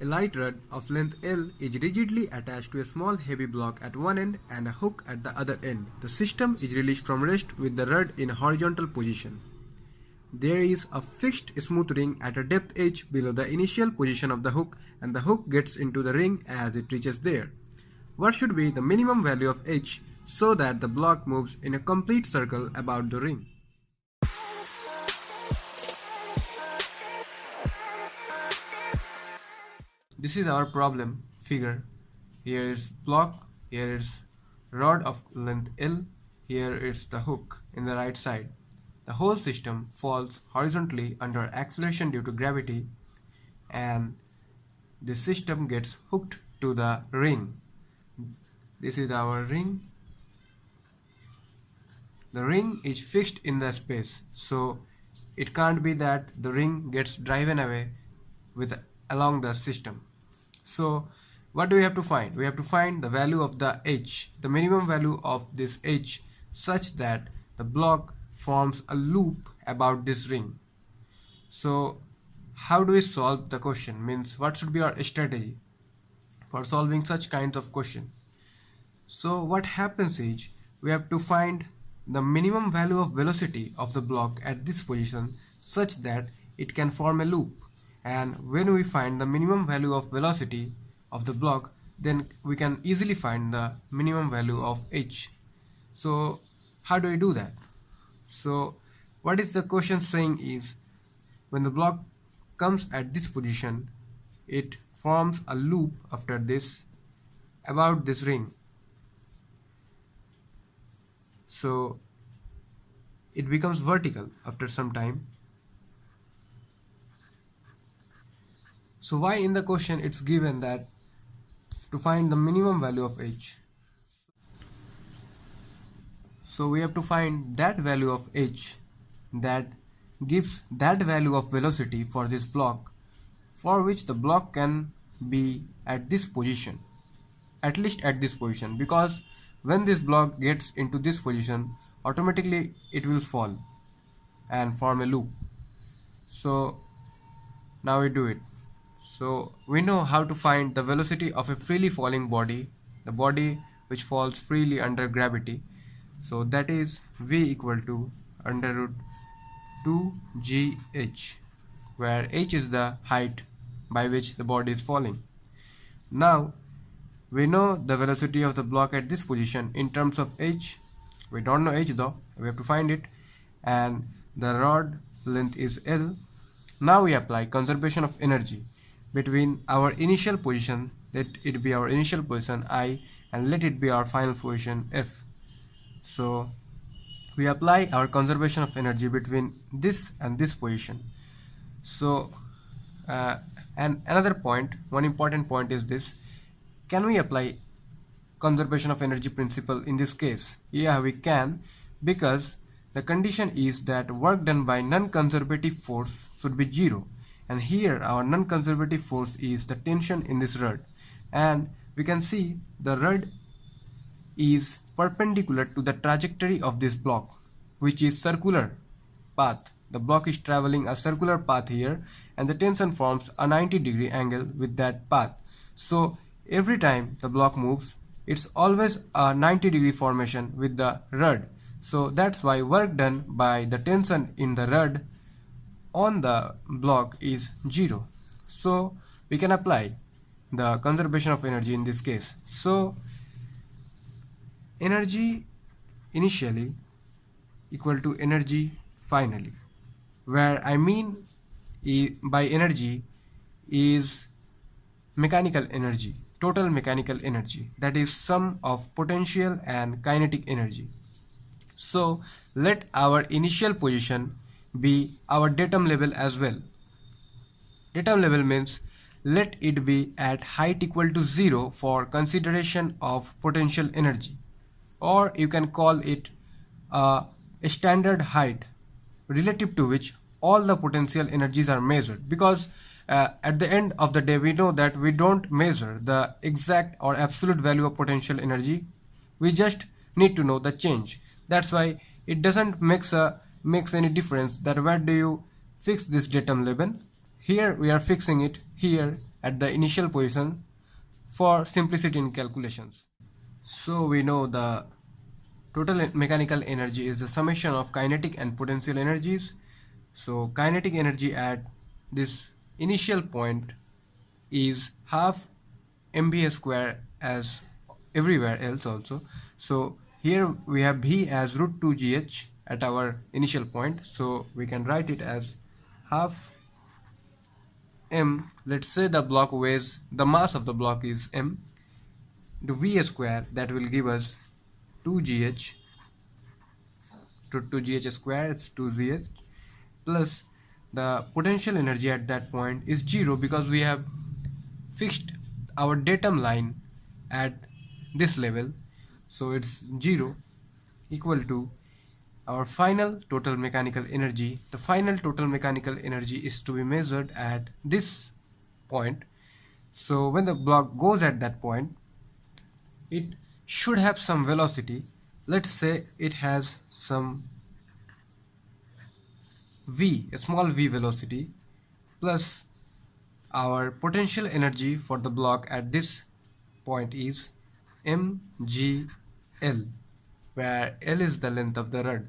A light rod of length L is rigidly attached to a small heavy block at one end and a hook at the other end. The system is released from rest with the rod in a horizontal position. There is a fixed smooth ring at a depth h below the initial position of the hook, and the hook gets into the ring as it reaches there. What should be the minimum value of h so that the block moves in a complete circle about the ring? This is our problem figure. Here is block, here is rod of length L, here is the hook in the right side. The whole system falls horizontally under acceleration due to gravity, and the system gets hooked to the ring. This is our ring. The ring is fixed in the space, so it can't be that the ring gets driven away along the system. So what do we have to find? We have to find the value of the h, the minimum value of this h, such that the block forms a loop about this ring. So how do we solve the question? Means what should be our strategy for solving such kinds of question? So what happens is we have to find the minimum value of velocity of the block at this position such that it can form a loop. And when we find the minimum value of velocity of the block, then we can easily find the minimum value of h. So how do we do that? So what is the question saying is, when the block comes at this position, it forms a loop after this about this ring. So it becomes vertical after some time. So why in the question it's given that to find the minimum value of h? So we have to find that value of h that gives that value of velocity for this block, for which the block can be at this position, at least at this position, because when this block gets into this position, automatically it will fall and form a loop. So now we do it. So we know how to find the velocity of a freely falling body, the body which falls freely under gravity. So that is v equal to under root 2gh, where h is the height by which the body is falling. Now we know the velocity of the block at this position in terms of h. We don't know h though, we have to find it, and the rod length is L. Now we apply conservation of energy between our initial position, let it be our initial position I, and let it be our final position F. So we apply our conservation of energy between this and this position. So and another point, one important point is this: can we apply conservation of energy principle in this case? Yeah, we can, because the condition is that work done by non-conservative force should be 0, and here our non-conservative force is the tension in this rod, and we can see the rod is perpendicular to the trajectory of this block, which is circular path. The block is traveling a circular path here, and the tension forms a 90-degree angle with that path. So every time the block moves, it's always a 90-degree formation with the rod. So that's why work done by the tension in the rod on the block is 0. So we can apply the conservation of energy in this case. So energy initially equal to energy finally, where I mean by energy is mechanical energy, total mechanical energy, that is sum of potential and kinetic energy. So let our initial position be our datum level as well. Datum level means let it be at height equal to 0 for consideration of potential energy, or you can call it a standard height relative to which all the potential energies are measured, because at the end of the day we know that we don't measure the exact or absolute value of potential energy, we just need to know the change. That's why it doesn't makes any difference that where do you fix this datum level. Here we are fixing it here at the initial position for simplicity in calculations. So we know the total mechanical energy is the summation of kinetic and potential energies. So kinetic energy at this initial point is half mva square as everywhere else also. So here we have v as root 2 gh at our initial point, so we can write it as half m. Let's say the block weighs, the mass of the block is m, to v square, that will give us 2gh, to 2gh square, it's 2gh, plus the potential energy at that point is 0 because we have fixed our datum line at this level, so it's 0, equal to our final total mechanical energy. The final total mechanical energy is to be measured at this point. So when the block goes at that point, it should have some velocity. Let's say it has some v, a small v velocity, plus our potential energy for the block at this point is mgl, where L is the length of the rod.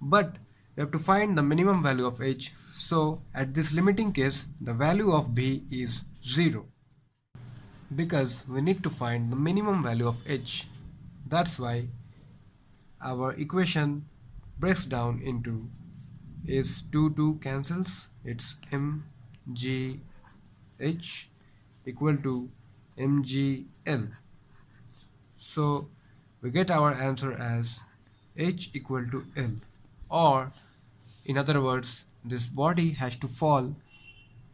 But we have to find the minimum value of h, so at this limiting case the value of b is 0, because we need to find the minimum value of h. That's why our equation breaks down into, is 2 cancels, it's mgh equal to mgl. So we get our answer as h equal to L, or in other words, this body has to fall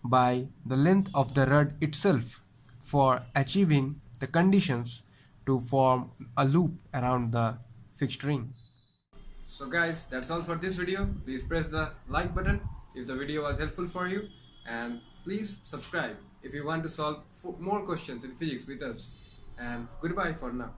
by the length of the rod itself for achieving the conditions to form a loop around the fixed ring. So guys, that's all for this video. Please press the like button if the video was helpful for you, and please subscribe if you want to solve more questions in physics with us. And goodbye for now.